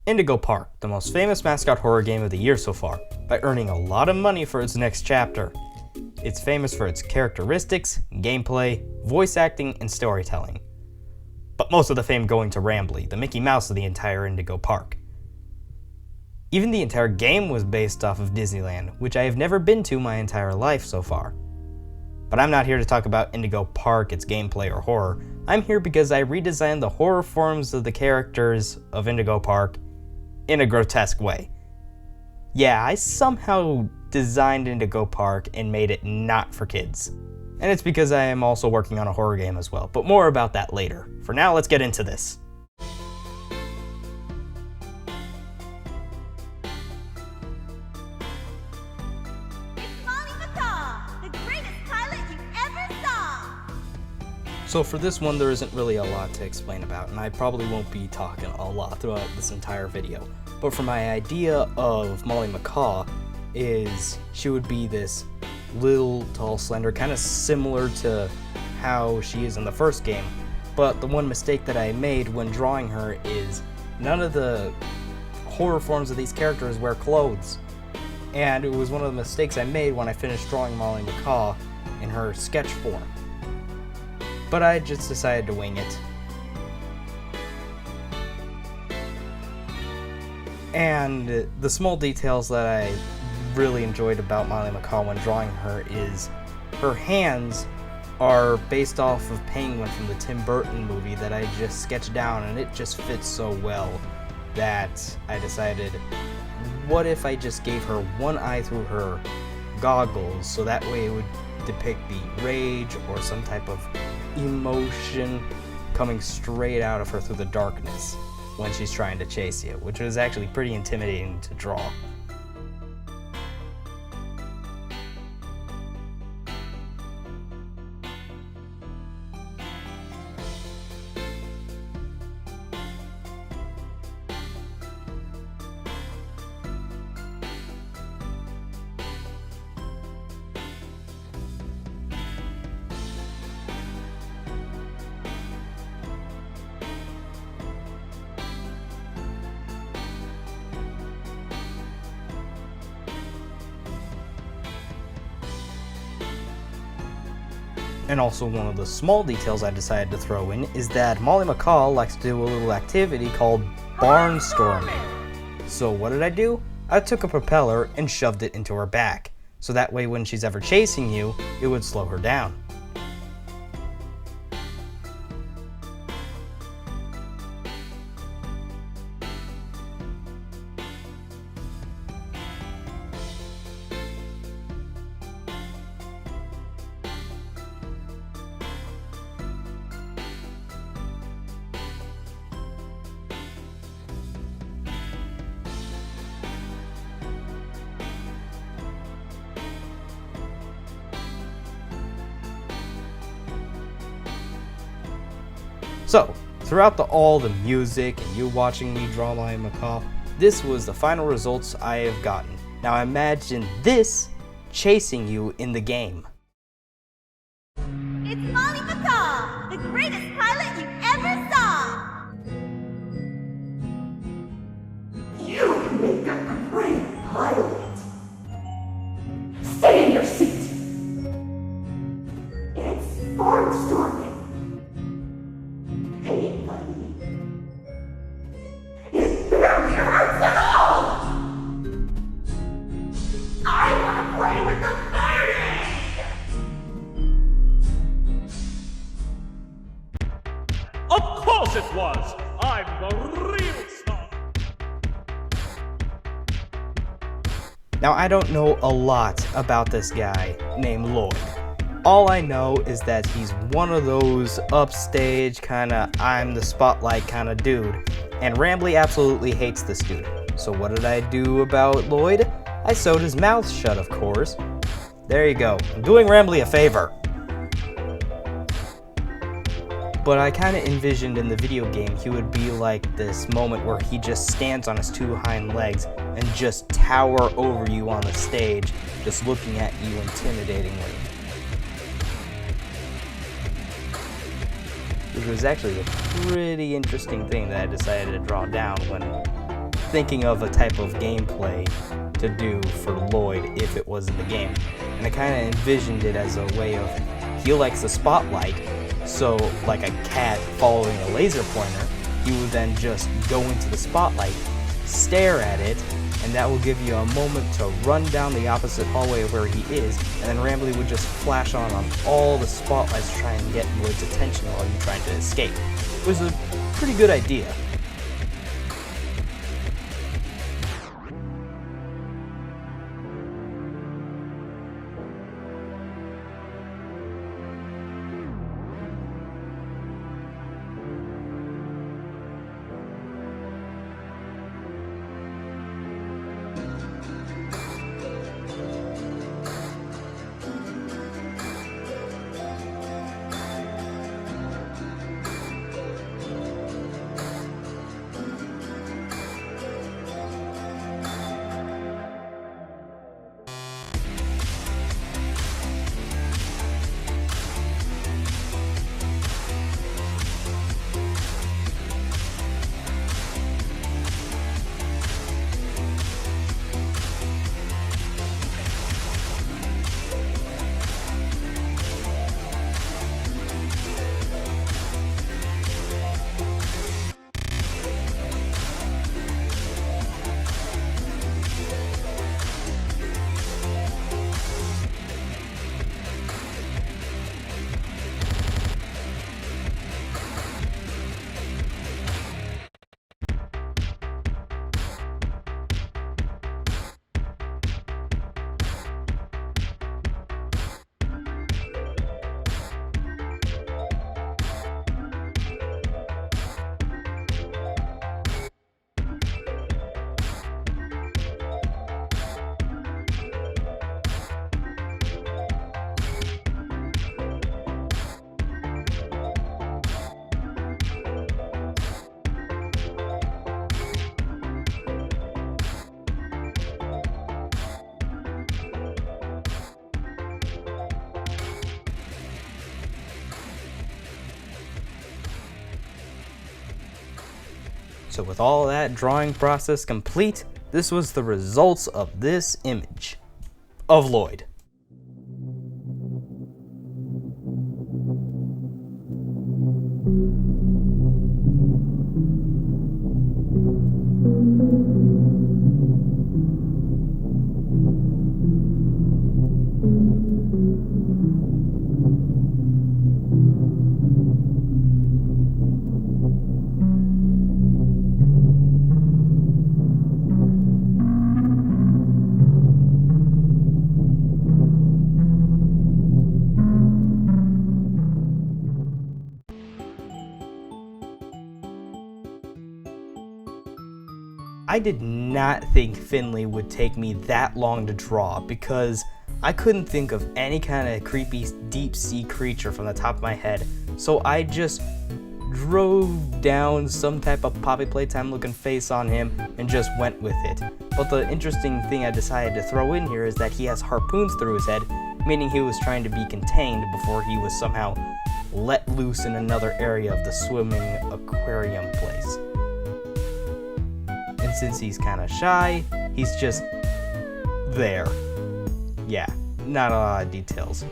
Indigo Park, the most famous mascot horror game of the year so far, by earning a lot of money for its next chapter. It's famous for its characteristics, gameplay, voice acting, and storytelling. But most of the fame going to Rambly, the Mickey Mouse of the entire Indigo Park. Even the entire game was based off of Disneyland, which I have never been to my entire life so far. But I'm not here to talk about Indigo Park, its gameplay, or horror. I'm here because I redesigned the horror forms of the characters of Indigo Park in a grotesque way. Yeah, I somehow designed Indigo Park and made it not for kids. And it's because I am also working on a horror game as well, but more about that later. For now, let's get into this. So for this one, there isn't really a lot to explain about, and I probably won't be talking a lot throughout this entire video. But for my idea of Molly Macaw is she would be this little, tall, slender, kind of similar to how she is in the first game. But the one mistake that I made when drawing her is none of the horror forms of these characters wear clothes. And it was one of the mistakes I made when I finished drawing Molly Macaw in her sketch form. But I just decided to wing it. And the small details that I really enjoyed about Molly Macaw when drawing her is her hands are based off of Penguin from the Tim Burton movie that I just sketched down, and it just fits so well that I decided, what if I just gave her one eye through her goggles, so that way it would depict the rage or some type of emotion coming straight out of her through the darkness when she's trying to chase you, which was actually pretty intimidating to draw. And also one of the small details I decided to throw in is that Molly Macaw likes to do a little activity called barnstorming. So what did I do? I took a propeller and shoved it into her back, so that way when she's ever chasing you, it would slow her down. So, throughout all the music and you watching me draw my Macaw, this was the final results I have gotten. Now imagine this chasing you in the game. It's Molly Macaw, the greatest pilot you ever saw! You make a great pilot. Stay in your seat. It's barnstorming. Hey, buddy. It barely hurts at all. I want to play with the baby. Of course it was! I'm the real star! Now I don't know a lot about this guy named Lloyd. All I know is that he's one of those upstage kinda I'm the spotlight kinda dude, and Rambly absolutely hates this dude. So what did I do about Lloyd? I sewed his mouth shut, of course. There you go, I'm doing Rambly a favor. But I kinda envisioned in the video game he would be like this moment where he just stands on his two hind legs and just tower over you on the stage, just looking at you intimidatingly. Which was actually a pretty interesting thing that I decided to draw down when thinking of a type of gameplay to do for Lloyd if it was in the game. And I kind of envisioned it as a way of, he likes the spotlight, so like a cat following a laser pointer, he would then just go into the spotlight, stare at it, and that will give you a moment to run down the opposite hallway of where he is, and then Rambly would just flash on all the spotlights to try and get Lloyd's attention while you're trying to escape. It was a pretty good idea. So with all that drawing process complete, this was the results of this image of Lloyd. I did not think Finley would take me that long to draw because I couldn't think of any kind of creepy deep sea creature from the top of my head, so I just drove down some type of Poppy Playtime looking face on him and just went with it. But the interesting thing I decided to throw in here is that he has harpoons through his head, meaning he was trying to be contained before he was somehow let loose in another area of the swimming aquarium place. And since he's kind of shy, he's just there. Yeah, not a lot of details.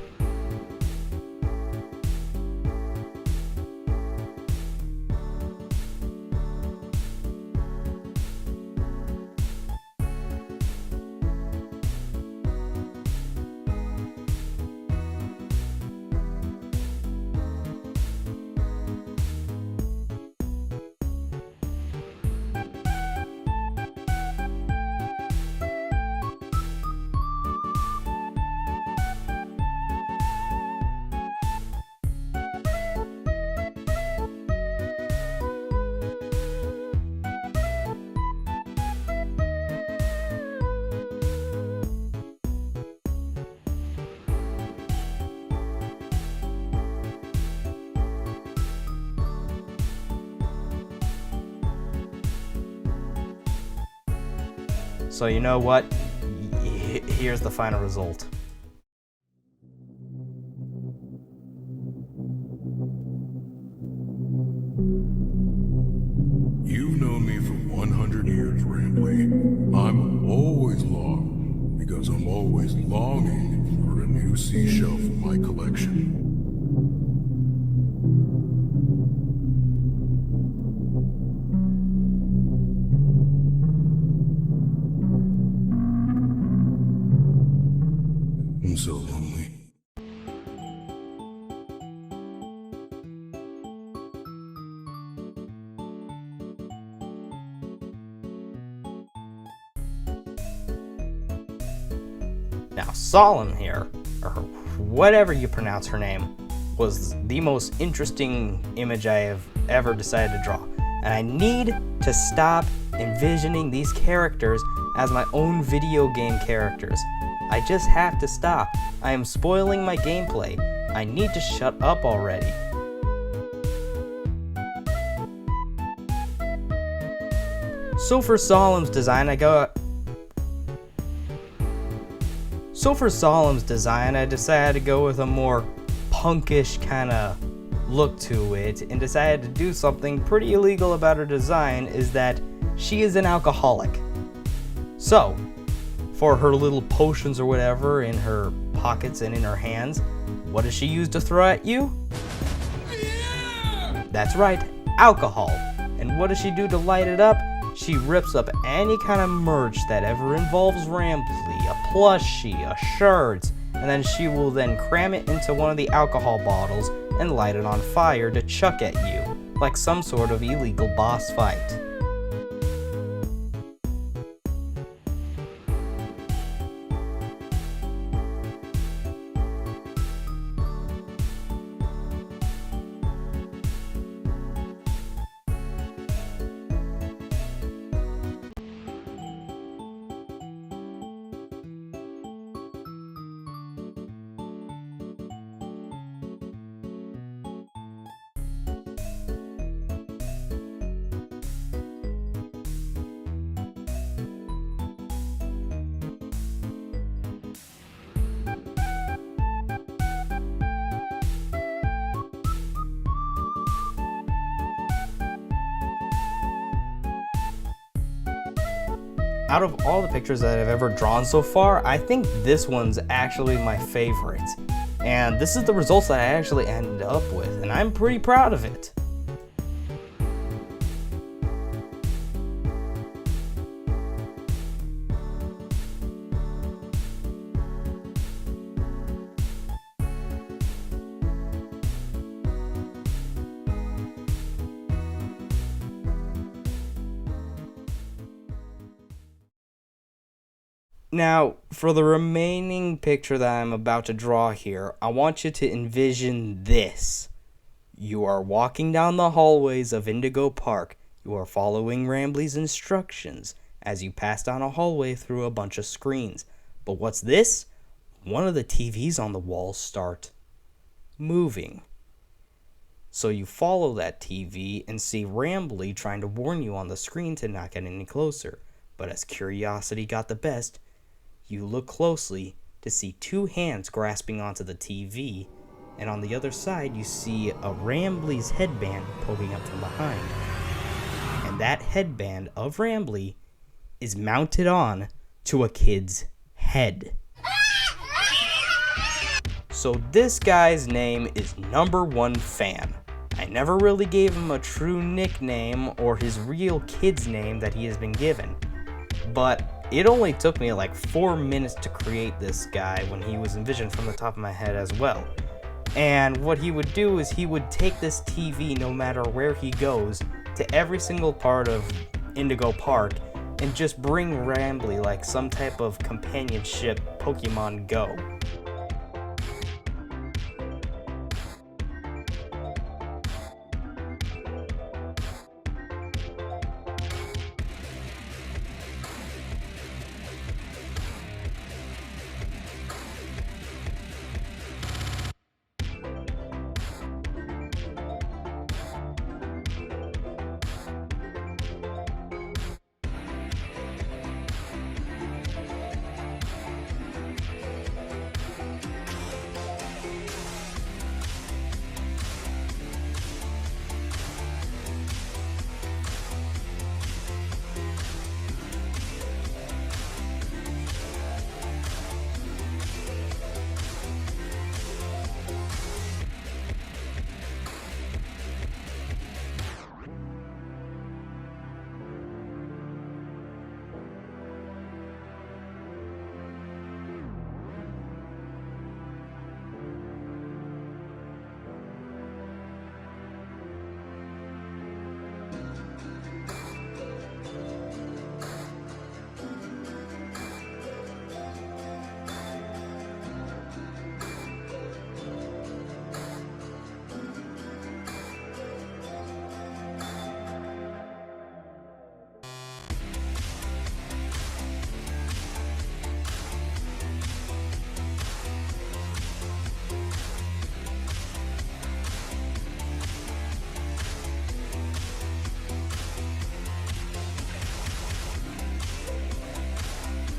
So you know what? Here's the final result. You've known me for 100 years, Randall. Rambly. I'm always long because I'm always longing for a new seashell for my collection. I'm so lonely. Now, Salem here, or whatever you pronounce her name, was the most interesting image I have ever decided to draw. And I need to stop envisioning these characters as my own video game characters. I just have to stop. I am spoiling my gameplay. I need to shut up already. So for Salem's design, I decided to go with a more punkish kind of look to it, and decided to do something pretty illegal about her design, is that she is an alcoholic. So, for her little potions or whatever in her pockets and in her hands, what does she use to throw at you? That's right, alcohol. And what does she do to light it up? She rips up any kind of merch that ever involves Rambly, a plushie, a shirt, and then she will then cram it into one of the alcohol bottles and light it on fire to chuck at you, like some sort of illegal boss fight. Out of all the pictures that I've ever drawn so far, I think this one's actually my favorite. And this is the results that I actually ended up with, and I'm pretty proud of it. Now, for the remaining picture that I'm about to draw here, I want you to envision this. You are walking down the hallways of Indigo Park. You are following Rambly's instructions as you pass down a hallway through a bunch of screens. But what's this? One of the TVs on the walls start moving. So you follow that TV and see Rambly trying to warn you on the screen to not get any closer. But as curiosity got the best, you look closely to see two hands grasping onto the TV, and on the other side you see a Rambly's headband poking up from behind. And that headband of Rambly is mounted on to a kid's head. So this guy's name is Number One Fan. I never really gave him a true nickname or his real kid's name that he has been given. But it only took me like 4 minutes to create this guy when he was envisioned from the top of my head as well. And what he would do is he would take this TV no matter where he goes to every single part of Indigo Park and just bring Rambly like some type of companionship Pokemon Go.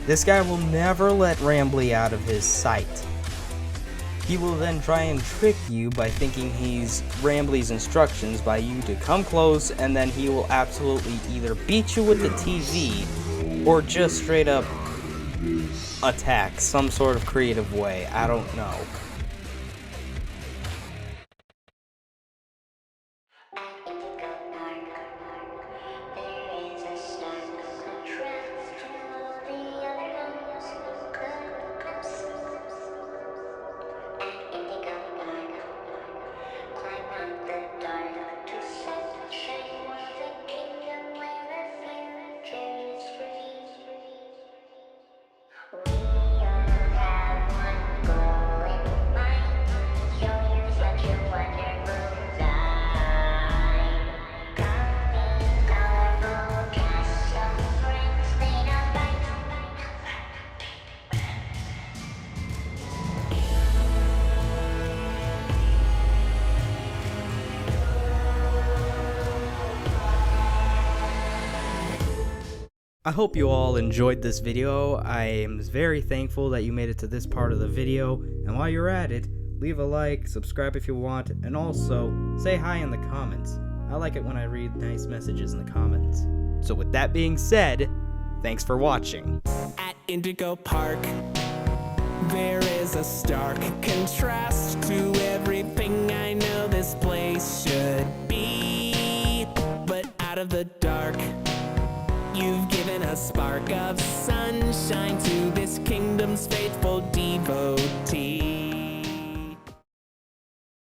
This guy will never let Rambly out of his sight. He will then try and trick you by thinking he's Rambly's instructions by you to come close, and then he will absolutely either beat you with the TV or just straight up attack some sort of creative way. I don't know. I hope you all enjoyed this video. I am very thankful that you made it to this part of the video, and while you're at it, leave a like, subscribe if you want, and also say hi in the comments. I like it when I read nice messages in the comments. So with that being said, thanks for watching. At Indigo Park, there is a stark contrast to everything I know this place should be. But out of the dark, you've given a spark of sunshine to this kingdom's faithful devotee.